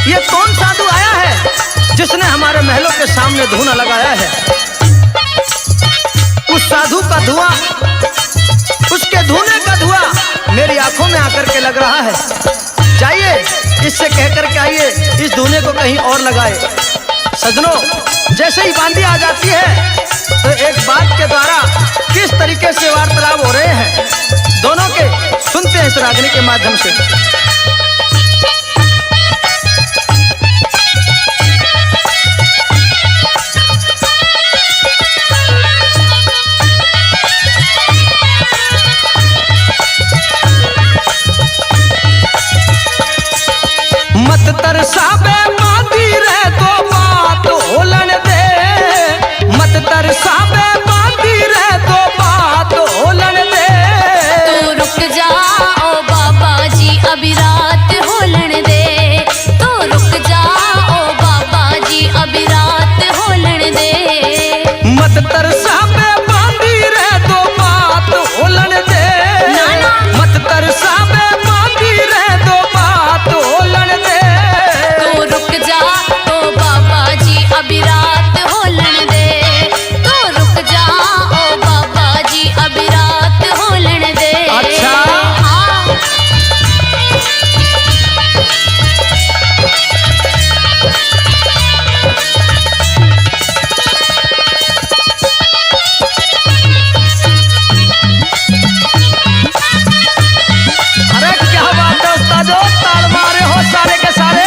ये कौन साधु आया है जिसने हमारे महलों के सामने धूना लगाया है? उस साधु का धुआं, उसके धूने का धुआं मेरी आंखों में आकर के लग रहा है। जाइए इससे कह करके आइए इस धूने को कहीं और लगाए। सजनों, जैसे ही बांदी आ जाती है तो एक बात के द्वारा किस तरीके से वार्तालाप हो रहे हैं दोनों के सुनते हैं इस रागनी के माध्यम से। मत तरसाबे बांदी रह तो बात होलन दे, मत तरसाबे बांदी रह तो बात होलन दे। तू रुक जा ओ बाबा जी अभी रात होलन दे, तू रुक जा ओ बाबा जी अभी रात होलन दे। मत तरसाबे बांदी रह तो बात होलन दे, मत तरसाबे बांदी रह तो बात होलन दे। तू रुक जा ओ बाबा जी अभी रात होलन दे, तू रुक जा ओ बाबा जी अभी रात होलन दे। अच्छा। हाँ। अरे क्या बात है उस्तादो, ताल मारे हो सारे के सारे।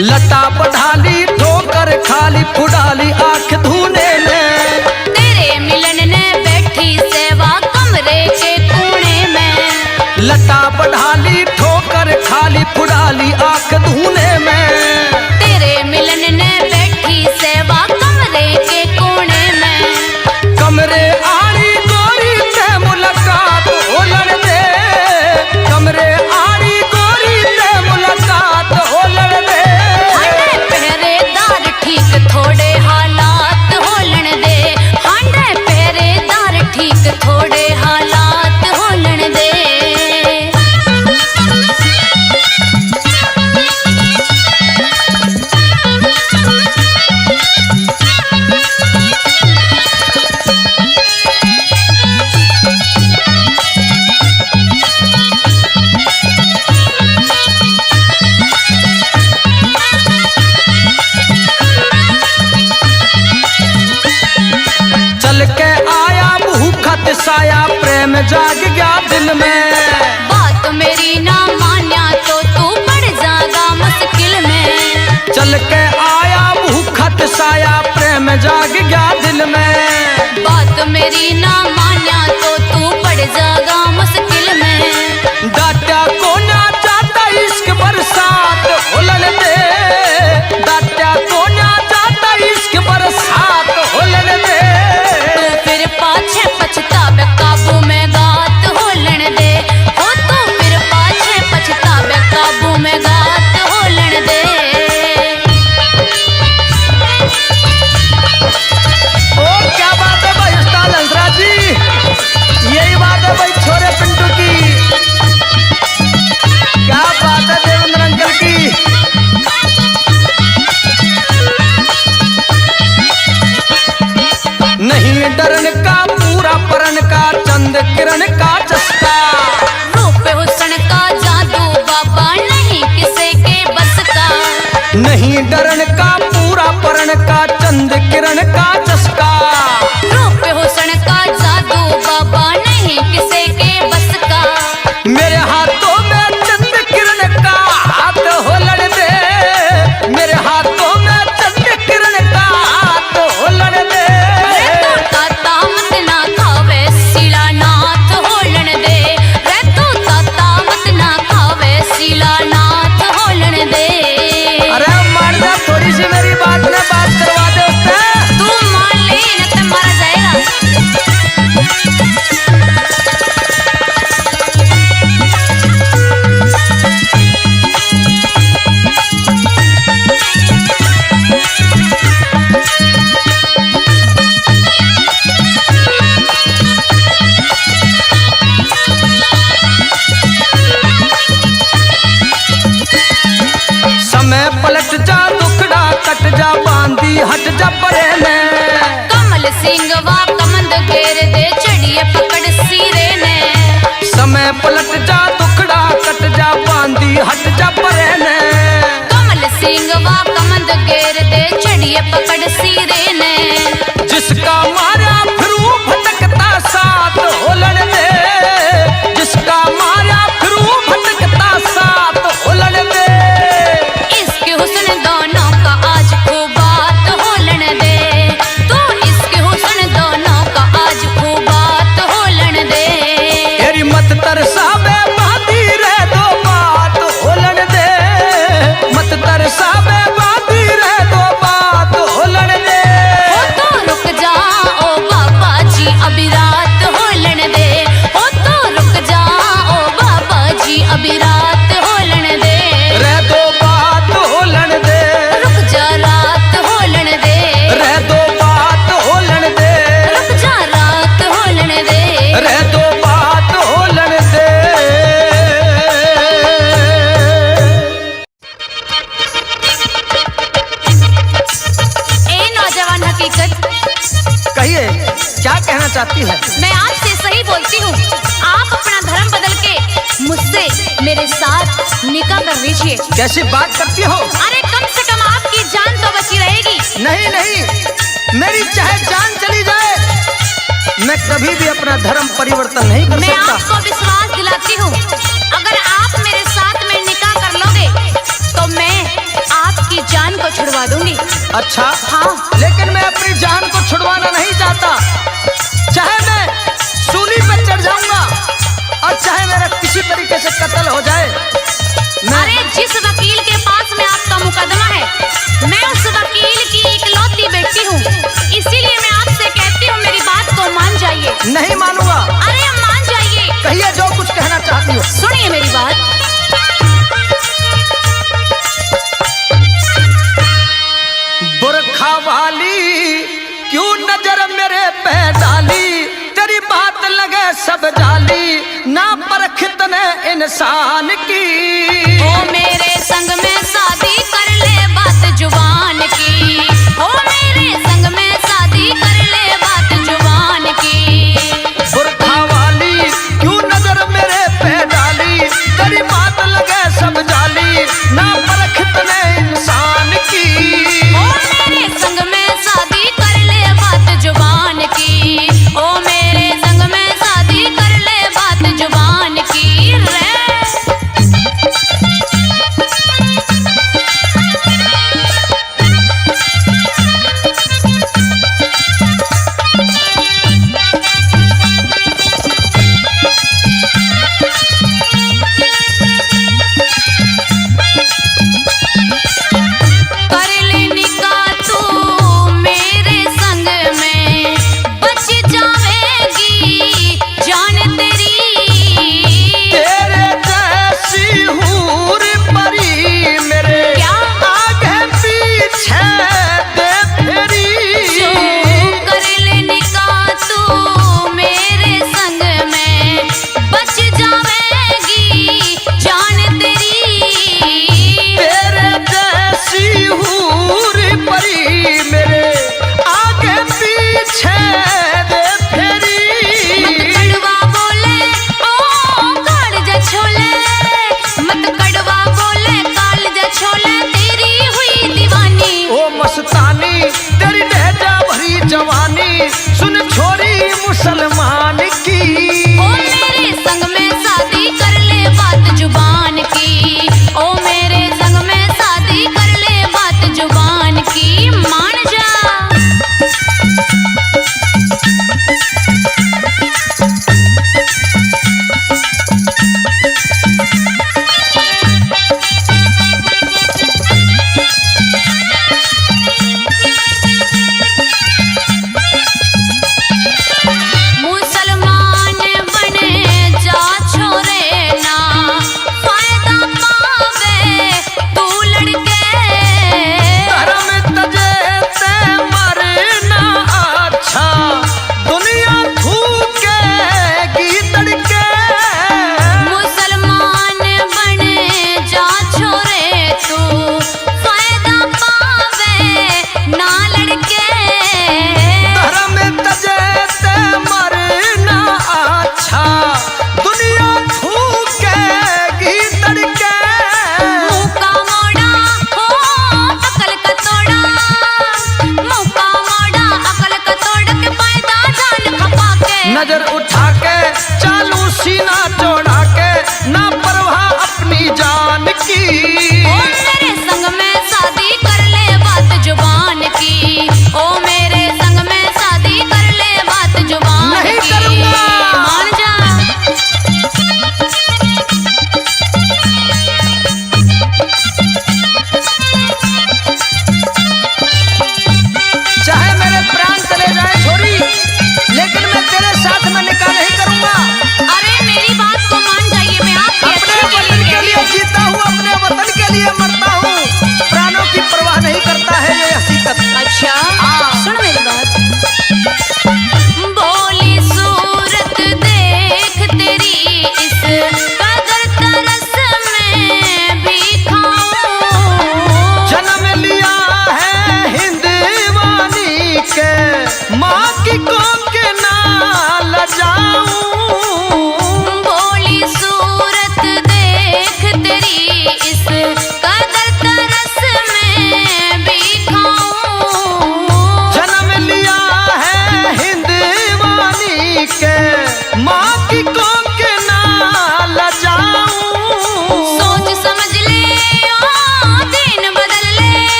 लता पढ़ाली ठोकर खाली फुडाली आंख धूने में, तेरे मिलन ने बैठी सेवा कमरे के कोने में। लता पढ़ाली ठोकर खाली फुडाली आंख धूने में। तेरे मिलन ने बैठी सेवा कमरे के कोने में। कमरे आड़ी गोरी ते मुलाकात होलन दे, कमरे आड़ी गोरी ते मुलाकात होलन दे। हांडे पहरेदार ठीक थोड़े हालात होलन दे, हांडे पहरेदार ठीक थोड़े हालात होलन दे। चल के आया भूखत साया प्रेम जाग गया दिल में। बात मेरी ना मान्या तो तू पड़ जाएगा मुश्किल में। चल के आया भूखत साया प्रेम जाग गया दिल में। बात मेरी ना मान्या तो तू पड़ जाएगा मुश्किल में। डाटा को ना चाहता इश्क बरसात होलन दे, डाटा को ना चाहता इश्क बरसात होलन दे। तू फिर पाछे पछतावे काबू में गात होलन दे, हो तू फिर पाछे पछतावे काबू में गात होलन दे। ओ क्या बात है भाई उस्ताद हंसराज जी, यही बात है भाई छोरे पिंटू की। क्या बात है देवेंद्र अंकल की। नहीं डरन का पूरा परन का चंद किरण का चस्का। रूप हुस्न का जादू बाबा नहीं किसी के बस का। नहीं डरन का पूरा परन का चंद किरण का चस्का। रूप हुस्न का जादू बाबा नहीं किसी के बस का। मेरे हाथों में चंद किरण का हाथ होलन दे, मेरे हाथों में चंद किरण का हाथ होलन दे। रे तू ताता मत ना खावे शिलानाथ होलन दे, रे तू ताता मत ना खावे शिलानाथ होलन दे। अरे मान जा, थोड़ी सी मेरी बात में बात करवा दे उससे। तू मान ले न तो मारा जाएगा। जबरे ने। कमल सिंह वा कमंद घेर दे चढ़िए पकड़ सिरे ने। समय पलट जा दुखड़ा कट जा बांधी हट जबरे ने। कमल सिंह वा कमंद घेर दे चढ़िए पकड़ सिरे ने। जिसका मारा फिर वो भटकता साथ होलन दे। जिसका मारा फिर वो भटकता साथ होलन दे। इसके हुस्न दोनों का आज खूब बात होलन दे। तो इसके हुस्न दोनों का आज खूब बात होलन दे। तेरी मत तरसावे बाती रह दो बात होलन दे। मत तरसावे बाती रह दो बात होलन दे। हो तो रुक जाओ बाबा जी अभी रात होलन दे। हो तो रुक जाओ बाबा जी अभी रात होलन दे। रह दो बात होलन दे। रुक जा रात होलन दे। रह दो बात होलन दे। रुक जा रात होलन दे। रह दो बात होलन दे। ए नौजवान हकीकत, कहिए क्या कहना चाहती है? मैं आपसे सही बोलती हूँ। आप अपना धर्म बदल के मुझसे मेरे साथ निकाह कर लीजिए। कैसी बात करती हो? अरे कम से कम आपकी जान तो बची रहेगी। नहीं नहीं, मेरी चाहे जान चली जाए मैं कभी भी अपना धर्म परिवर्तन नहीं कर मैं सकता। आपको विश्वास दिलाती हूँ, अगर आप मेरे साथ में निकाह कर लोगे तो मैं आपकी जान को छुड़वा दूंगी। अच्छा हाँ। लेकिन मैं अपनी जान को छुड़वाना नहीं चाहता। चाहे मैं सूली पे चढ़ जाऊंगा और चाहे मेरा किसी तरीके से कत्ल हो जाए। अरे जिस वकील के पास में आपका मुकदमा है, मैं उस वकील की इकलौती बेटी हूँ। इसीलिए मैं आपसे कहती हूँ मेरी बात को मान जाइए। नहीं मानूंगा। अरे मान जाइए। कहिए जो कुछ कहना चाहती हो। सुनिए मेरी बात। बुरखा वाली क्यों नजर मेरे पे डाली। तेरी बात लगे सब जाली ना परख तने इंसान की। ओ मेरे संग में शादी कर ले बात जुबान की। ओ मेरे संग में शादी कर ले बात जुबान की। बुरखा वाली क्यों नजर मेरे पे डाली। तेरी बात लगे सब जाली ना परख तने इंसान की। ओ मेरे संग में शादी कर ले बात जुबान की। ओ मेरे संग में शादी कर ले बात जुबान की रे।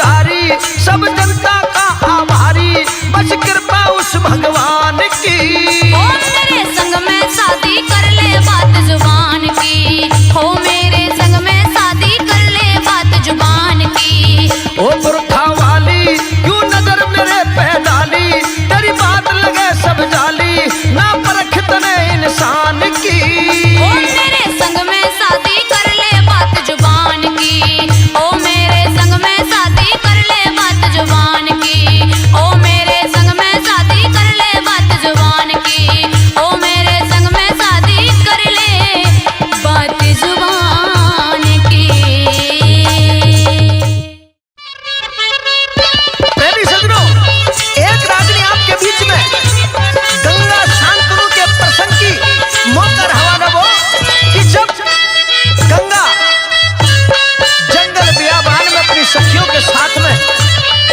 भिखारी, सब जनता का आभारी, बस कृपा उस भगवान की। ओ मेरे संग में शादी कर ले बात जुबान की, हो मेरे संग में शादी कर ले बात जुबान की। ओ पुरखा वाली क्यों नजर मेरे पे डाली, तेरी बात लगे सब जाली, ना परख तने इंसान की। ओ मेरे संग में शादी कर ले बात जुबान की, ओ मेरे संग में शादी कर ले बात जुबान की, ओ मेरे संग में शादी कर ले बात जुबान की, ओ मेरे संग में शादी कर ले बात जुबान की। प्रेमी सज्जनों, एक रागनी आपके बीच में गंगा शांतनु के प्रसंग की मौकर हवा न वो कि जब गंगा जंगल बियाबान में अपनी सखियों के साथ में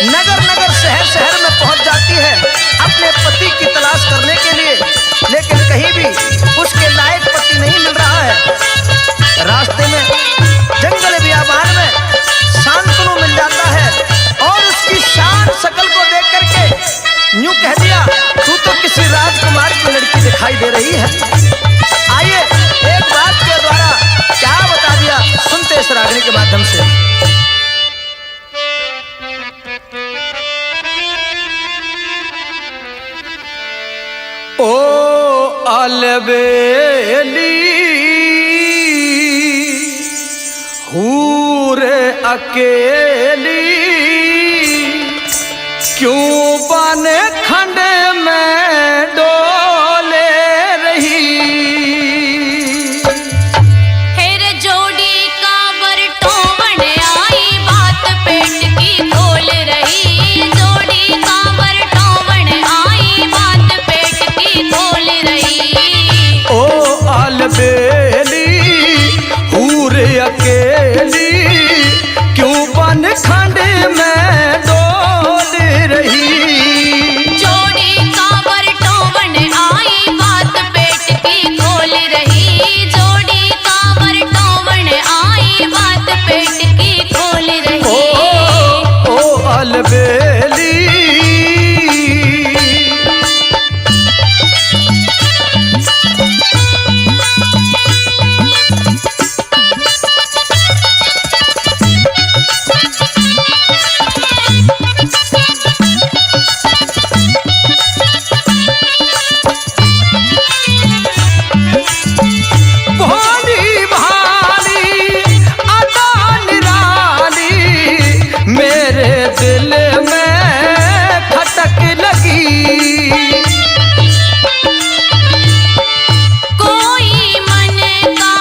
नगर नगर शहर शहर में पहुंच जाती है अपने पति की तलाश करने के लिए, लेकिन कहीं भी उसके लायक पति नहीं मिल रहा है। रास्ते में जंगल बियाबान में शांतनु मिल जाता है और उसकी शान शकल को देख करके यूं कह दिया, तू तो किसी राजकुमार की लड़की दिखाई दे रही है। आइए एक बात के द्वारा क्या बता दिया, सुनते इस रागनी के माध्यम से। ओ अलबेली हूर अकेली, क्यों बन खंड में डोले रही। हेरे जोड़ी का बरटोवन आई बात पेट की खोल रही, जोड़ी का बरटोवन आई बात पेट की खोल रही। ओ अलबेली हूर अकेली, क्यों बन खंड में डोल रही। जोड़ी का बरटोवन आई बात पेट की खोल रही, जोड़ी का बरटोवन आई बात पेट की खोल रही। ओ अलबेली भोली भाली अदा निराली, मेरे दिल में खटक लगी। कोई मन का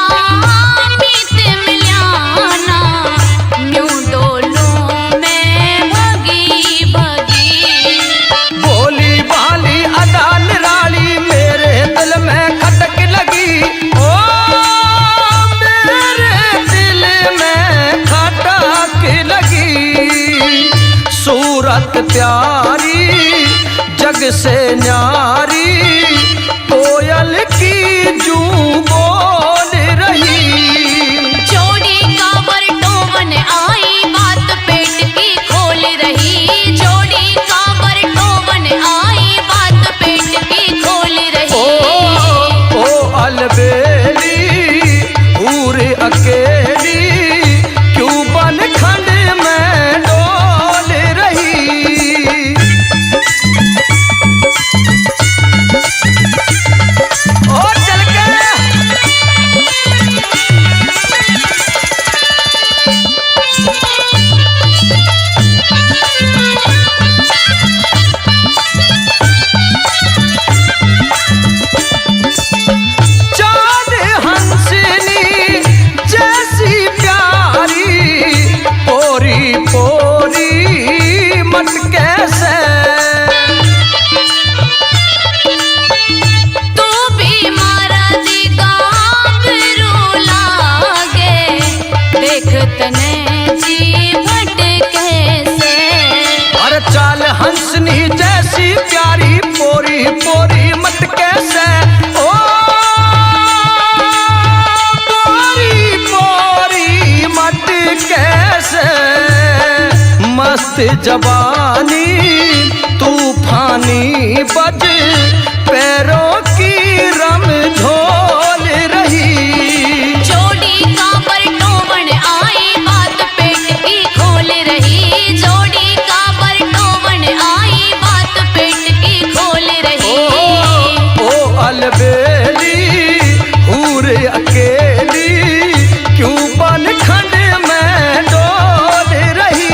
मीत मिलाना, न्यू डोलों में भगी भगी। भोली भाली अदा निराली, मेरे दिल में खटक लगी। ओ मेरे दिल में खटक लगी। सूरत प्यारी जग से न्यारी, कोयल की जूं बोल रही। जोड़ी का बरटोवन आई बात पेट की खोल रही, जोड़ी का बरटोवन आई बात पेट की खोल रही। ओ अलबेली हूर अकेली, क्यों बन खंड में डोल रही। और चल के चांद हंसनी जैसी प्यारी, पोरी पोरी मटके से। तू भी मारा दिगा बिरू लागे, देख तने जी भटके से। और चाल हंसनी जैसी प्यारी, पोरी पोरी मटके से। ओ पोरी पोरी मटके से, मस्त मस्त जवानी तूफानी बज पैरों की रम झोल रही। जोड़ी का बरटोवन आई बात पेट की खोल रही। जोड़ी का बरटोवन आई बात पेट की खोल रही। ओ अलबेली हूर अकेली क्यों बन खंड में डोल रही।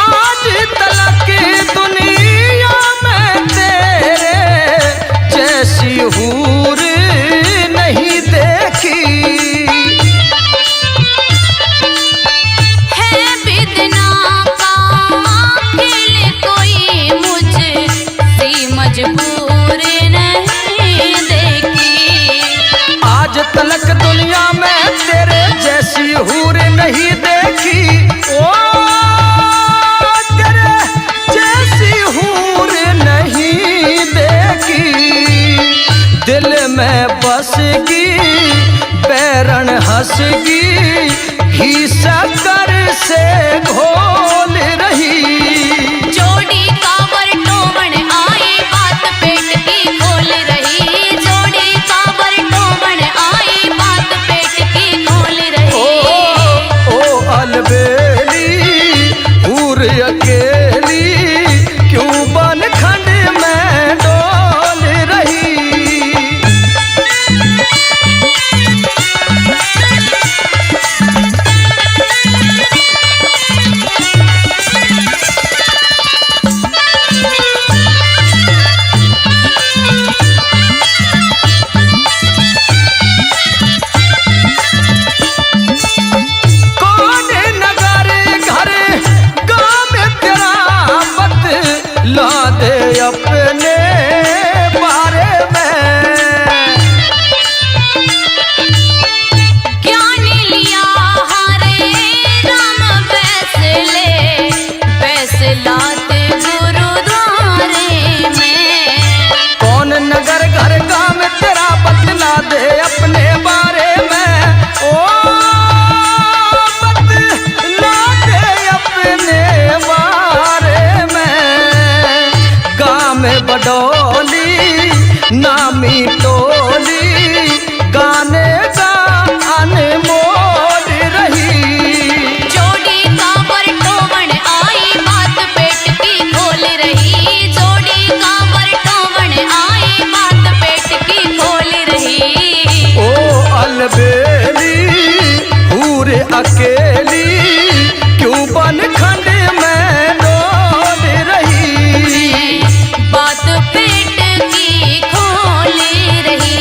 आज तलक दुनिया में तेरे जैसी हूर नहीं देखी। है बिदना का खेल कोई मुझसे मजबूर नहीं देखी। आज तलक दुनिया में तेरे जैसी हूर नहीं देखी। ओ तेरे जैसी हूर नहीं देखी। दिल में बसगी बैरन हंसगी ही शक्कर से घोल रही। जोड़ी का बरटोवन आई बात पेट की खोल रही। जोड़ी का बरटोवन आई बात पेट की खोल रही। ओ अलबेली हूर अकेली क्यों बन खंड में डोल रही। कौन नगर घर गाँव में तेरा बतला दे अपने बारे में। ज्ञान लिया हरे राम फैसलाते गुरुद्वारे में। कौन नगर घर गाँव में तेरा बतला दे अपने बारे में। ओ बतला दे अपने बारे में। गाँव में बडोली नामी टोली गाने का अनमोल रही। जोड़ी का बरटोवन आई बात पेट की खोल रही। जोड़ी का बरटोवन आई बात पेट की खोल रही। ओ अलबेली हूर अकेली क्यों बन खंड में डोल रही। बात पेट की खोल रही।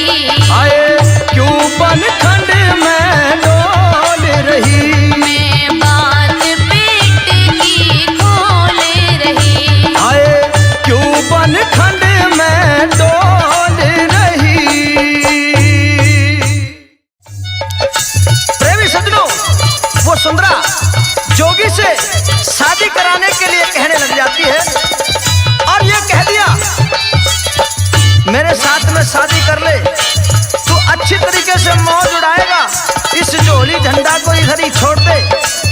आए क्यों बन खंड में डोल रही। मैं बात पेट की खोल रही। आए क्यों बन खंड में डोल रही। प्रेमी सज्जनों, वो सुंदरा जोगी से शादी कराने के लिए कहने लग जाती है और ये कह दिया मेरे साथ में शादी कर ले, तू अच्छी तरीके से मौज उड़ाएगा। इस जोली झंडा को इधर ही छोड़ दे,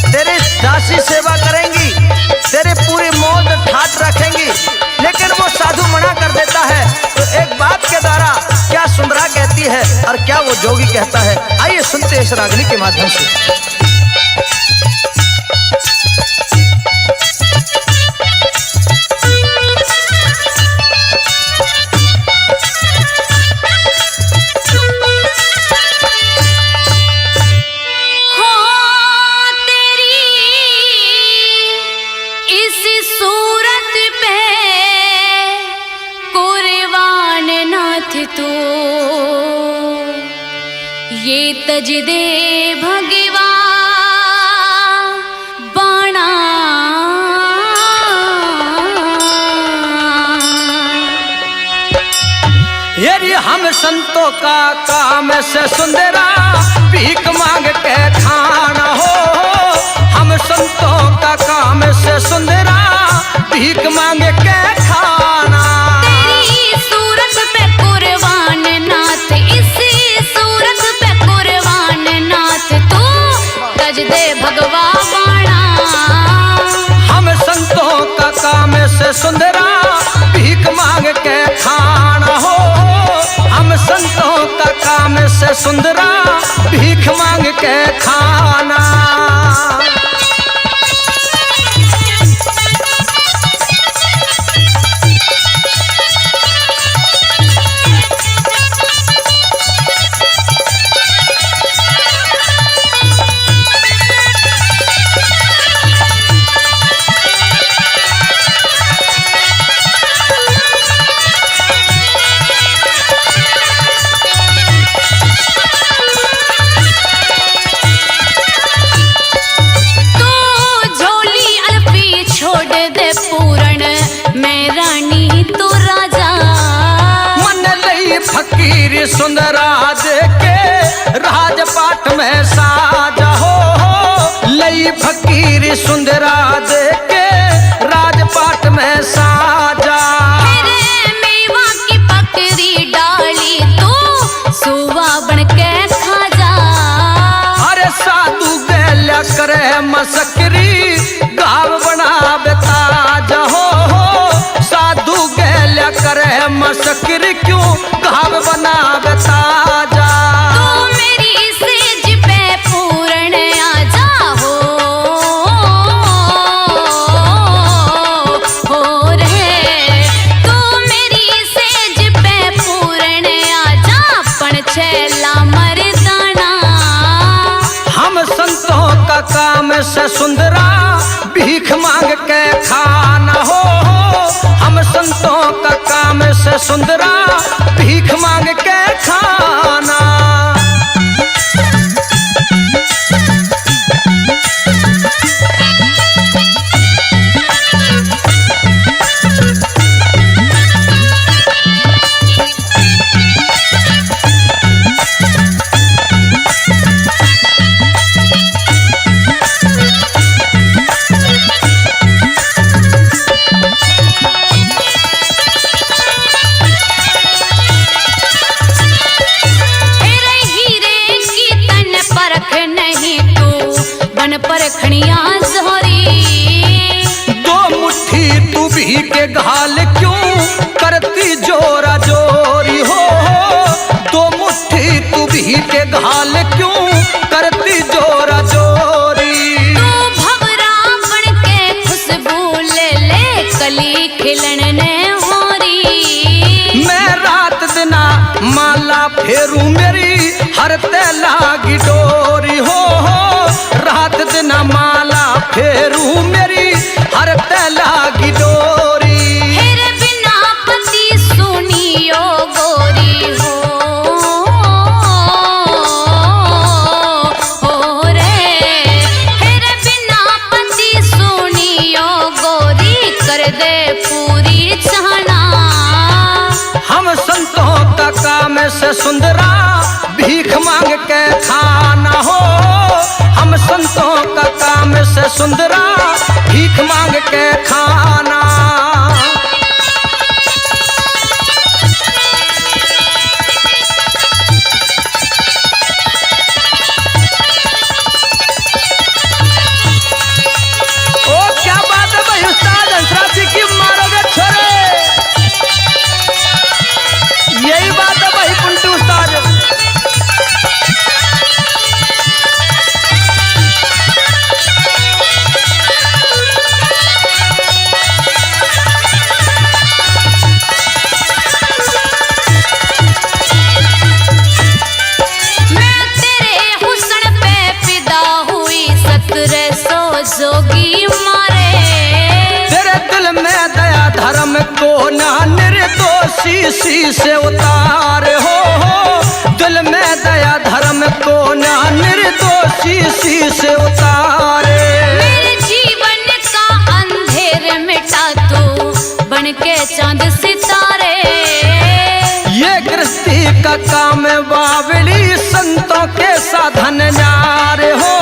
तेरी दासी सेवा करेंगी, तेरे पूरी मौज ठाट रखेंगी। लेकिन वो साधु मना कर देता है। तो एक बात के द्वारा क्या सुंदरा कहती है और क्या वो जोगी कहता है, आइए सुनते हैं इस रागनी के माध्यम से। हो तेरी इस सूरत पे कुर्बान नाथ तू ये तज दे भगवा बाणा। यदि हम संतों का काम से सुंदरा भीख मांग के खाना हो। से सुंदरा भीख मांगे के खाना। तेरी सूरत पे कुर्बान नाथ, इसी सूरत पे कुर्बान नाथ, तू तज दे भगवा बाणा। हम संतों का काम से सुंदरा भीख मांग के खाना हो। हम संतों का काम से सुंदरा भीख मांग के खाना। फकीर सुंदरा देके राजपाट में साजा हो। लई फकीर सुंदरा देके राजपाट में साजा। मेरे मेवा की पकड़ी डाली तू सुवा बन के खा जा। अरे साधु गैल्या करे मसकरी गाव बना बेताजा हो। साधु गैल्या करे मसकरी क्यों गाव बना बेताजा। तू मेरी सेज पे पूर्ण आ जा हो रे। तू मेरी सेज पे पूर्ण आ जा, पण छेला मर्दाना। हम संतों का काम से सुंदरा भीख मांग के खाना हो। हम संतों का काम से सुंदरा भीख मांग के खाना। परखनिया जोरी। दो मुट्ठी तू भी के घाल क्यों करती जोरा जोरी हो। दो मुट्ठी तू भी के घाल क्यों करती जोरा जोरी। तू भवरा बन के खुशबू ले ले कली खिलन ने होरी। मैं रात दिना माला फेरू मेरी हर लागी डोरी हो। रात दिन माला फेरू मेरी हर लागी डोरी। हेरे बिना पति सुनियो गोरी हो रे। हेरे बिना पति सुनियो गोरी, कर दे पूरी चाहना। हम संतों का काम से सुंदरा भीख मांग के खाना हो। हम संतों का काम से सुंदरा भीख मांग के खाना। ओ क्या बात है भाई उस्ताद हंसराज जी की मारोगे छोरे। यही बात है भाई पुंटू उस्ताद। जोगी मारे तेरे दिल में दया धर्म को ना निर्दोषी सी से उतारे हो। दिल में दया धर्म को ना निर्दोषी सी से उतारे। मेरे जीवन का अंधेर मिटा तू बन के चांद सितारे। ये गृहस्थी का काम बावली संतों के साधन न्यारे हो।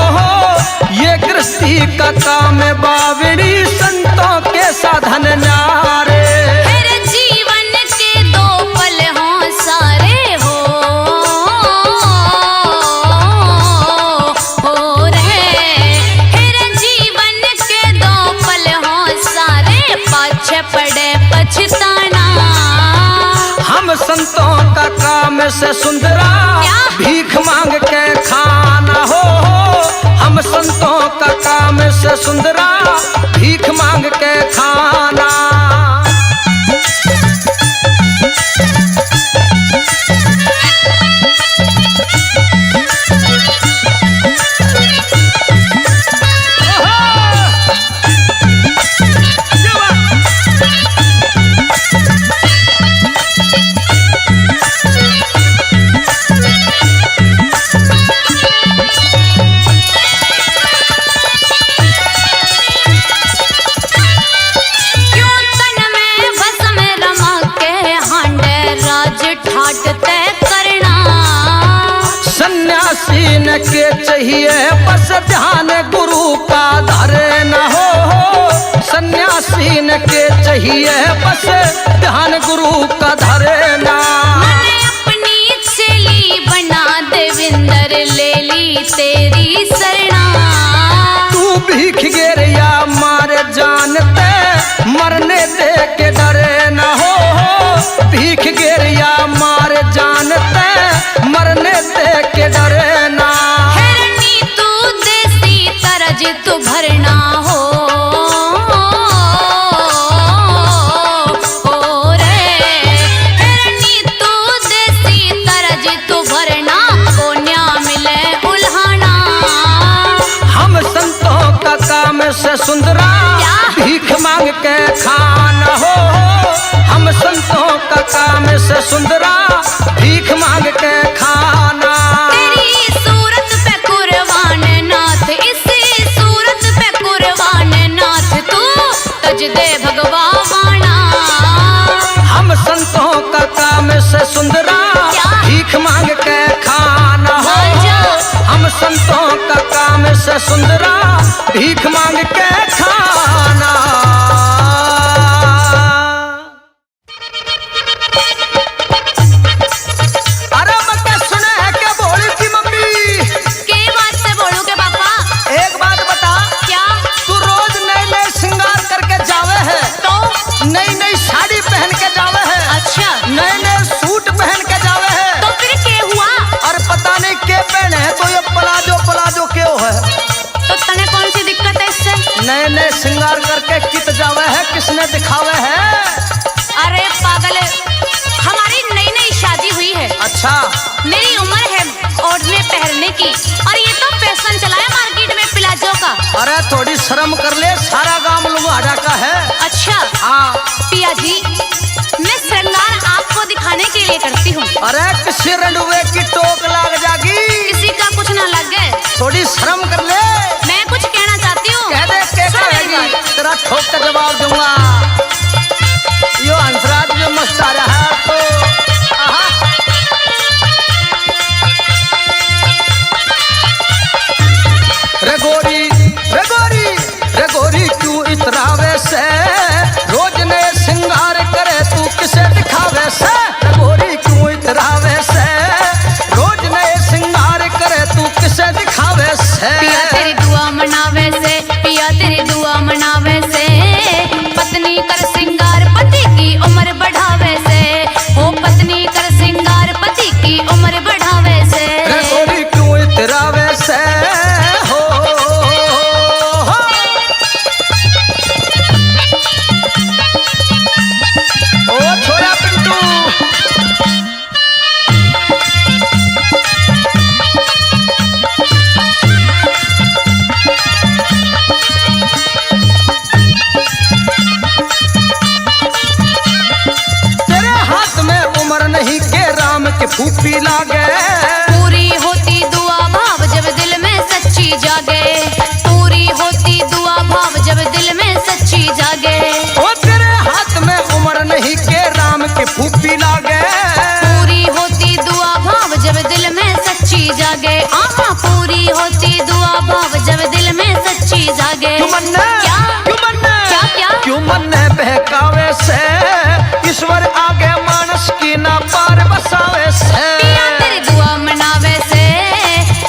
ये व्यक्ति का काम बावड़ी संतों के साधन न्यारे। तेरे जीवन के दो पल हों सारे हो रे। तेरे जीवन के दो पल हों सारे, पाछे पड़े पछताना। हम संतों का काम से सुंदरा भीख मांग के खाना हो। हम संतों का काम से सुंदरा भीख मांग के खाना। सन्यासी न के चाहिए बस ध्यान गुरु का धरे न हो। सन्यासी न के चाहिए बस ध्यान गुरु का धरे ना। मैंने अपनी चेली बना देविंदर ले ली तेरी शरणा। तू भीख गिर या मारे जानते मरने दे के डरे न हो। भीख गिर या मारे जानते मरने दे के डरे ना। हिरनी तू देसी तरज तू भरना हो रे। हिरनी तू देसी तरज तू भरना, कोन्या मिले उल्हाना। हम संतों का काम से सुंदरा भीख मांग के खाना हो। हम संतों का काम से सुंदरा भीख मांग के खाना। तेरी सूरत पे कुर्बान नाथ, इसी सूरत पे कुर्बान नाथ, तू तज दे भगवाना। हम संतों का काम से सुंदरा भीख मांग के खाना हो। हम संतों का काम से सुंदरा भीख मांग के खाना। अरे मैं सुने है क्या बोली थी मम्मी? के बात से बोलू के पापा? एक बात बता, क्या? तू रोज नए नए श्रृंगार करके जावे है, तो नई नई साड़ी पहन के जावे है, अच्छा, नए नए सूट पहन के जावे है। तो फिर के हुआ? और पता नहीं के पहने है, तो ये पलाजो पलाजो क्यों है? तो तने कौन सी दिक्कत है इससे? नए नए श्रृंगार करके कित जावे है, किसने दिखावे है? अरे पागल, हमारी नई नई शादी हुई है। अच्छा, मेरी उम्र है ओढ़ने पहनने की, और ये तो फैशन चला है मार्केट में प्लाजो का। अरे थोड़ी शर्म कर ले, सारा गांव लुहाड़ा का है। अच्छा हाँ, पिया जी, मैं श्रृंगार आपको दिखाने के लिए करती हूँ। अरे किसी रंडुए की टोक लाग जागी, किसी का कुछ ना लग गए। थोड़ी शर्म कर ले। मैं कुछ कहना चाहती हूँ, कह दे, क्या सुनो मेरी कहेगी? बात। तेरा ठोक का जवाब दूंगा। यो हंसराज जो मस्त आ रहा है तो आहा। रे गोरी रे गोरी रे गोरी क्यों इतरावे से, रोज नए श्रृंगार करे तू किसे दिखावे से। रे गोरी क्यों इतरावे से, रोज नए श्रृंगार करे तू किसे दिखावे से। पिया तेरी दुआ मनावे से, पिया तेरी दुआ मनावे से, पत्नी कर श्रृंगार पति की उम्र बढ़ावे से। हो पत्नी कर श्रृंगार पति की उम्र बढ़ावे से। रे गोरी क्यों इतरावे से हो। ओ छोरा पिंटू, के फूफी लागे। पूरी होती दुआ भाव जब दिल में सच्ची जागे, पूरी होती दुआ भाव जब दिल में सच्ची जागे। ओ तेरे हाथ में उम्र नहीं के राम के फूफी लागे। पूरी होती दुआ भाव जब दिल में सच्ची जागे। आहा, पूरी होती दुआ भाव जब दिल में सच्ची क्यों मन क्या? क्यों मन क्या? क्यों मन बहकावे से ईश्वर आगे मानस की ना पार बसावे से पिया तेरी दुआ मनावे से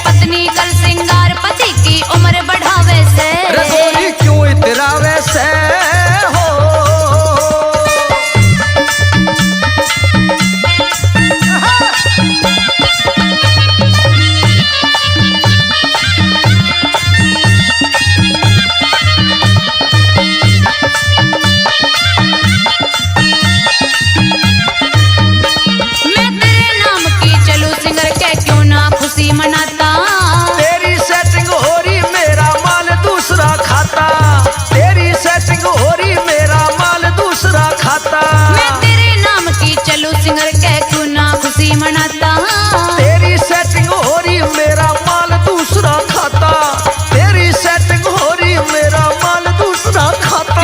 पत्नी कर सिंगार पति की उम्र बढ़ावे से रगोरी क्यों इतरावे से हो मैं तेरे नाम की चलू सिंगर के क्यों ना खुशी मनाता तेरी सेटिंग हो रही मेरा माल दूसरा खाता तेरी सेटिंग हो रही मेरा माल दूसरा खाता मैं तेरे नाम की चलू सिंगर के क्यों ना खुशी मनाता तेरी सेटिंग हो रही मेरा माल दूसरा खाता तेरी सेटिंग हो रही मेरा माल दूसरा खाता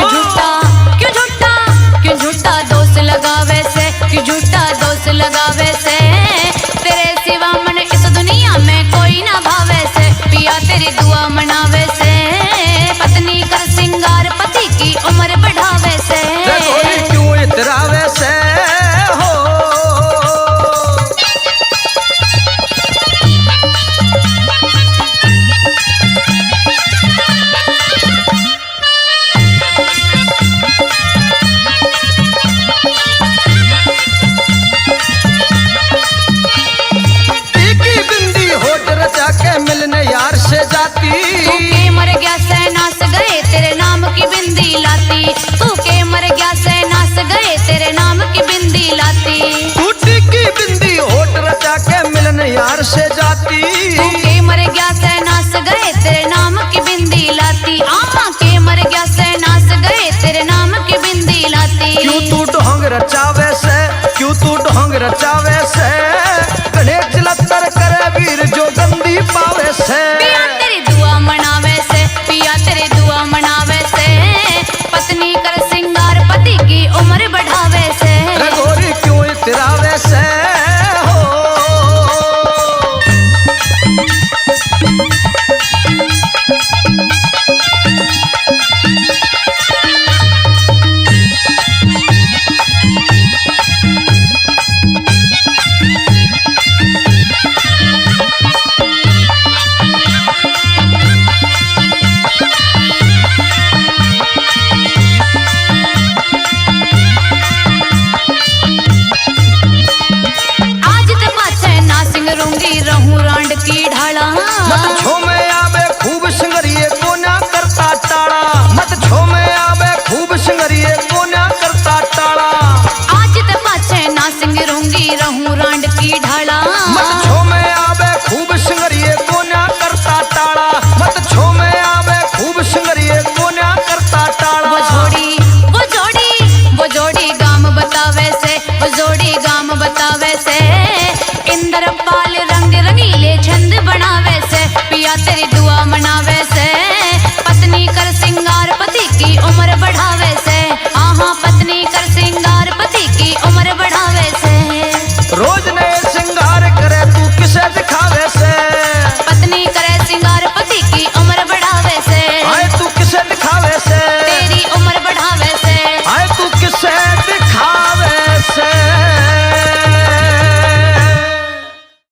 क्यों झूठा दोष लगावे से क्यों झूठा दोष लगावे से तेरे सिवा मन इस दुनिया में कोई ना भावे से पिया तेरी दुआ मनावे से पत्नी कर सिंगार पति की उम्र बढ़ावे से रगोरी क्यों इतरावे से हो टीकी बिंदी होठ रचा के मिलने यार से जाती तू के मर गया से नास गए तेरे नाम की बिंदी लाती तू के मर गया से नास गए तेरे नाम की बिंदी लाती टूटी की बिंदी होठ रचा के मिलने यार से जाती तू के मर गया से नास गए तेरे नाम की बिंदी लाती आमा के मर गया से नास गए तेरे नाम की बिंदी लाती क्यों तू ढोंग रचावे से क्यों तू ढोंग रचावे से गणेश जलतर करे वीर जो गंदी पावे से पिया तेरी दुआ मनावे से पिया तेरी दुआ मनावे से पत्नी कर सिंगार पति की उम्र बढ़ावे से रगोरी क्यों इतरावे से हो आज ते पाछे ना सिंग रूंगी रहूं रांड की ढाला मत छो में आवे खूब सिंगरिए को ना करता टाड़ा मत छो में आवे खूब सिंगरिए को ना करता टाड़ा आज ते पाछे ना सिंग रूंगी रहूं रांड की ढाला मत छो में आवे खूब सिंगरिए को ना करता टाड़ा मत छो में आवे खूब सिंगरिए को ना करता टाड़ा वो जोड़ी गाम बतावे से वो जोड़ी गाम बतावे से इंद्रपाल रंग रंगीले छंद बनावे से पिया तेरी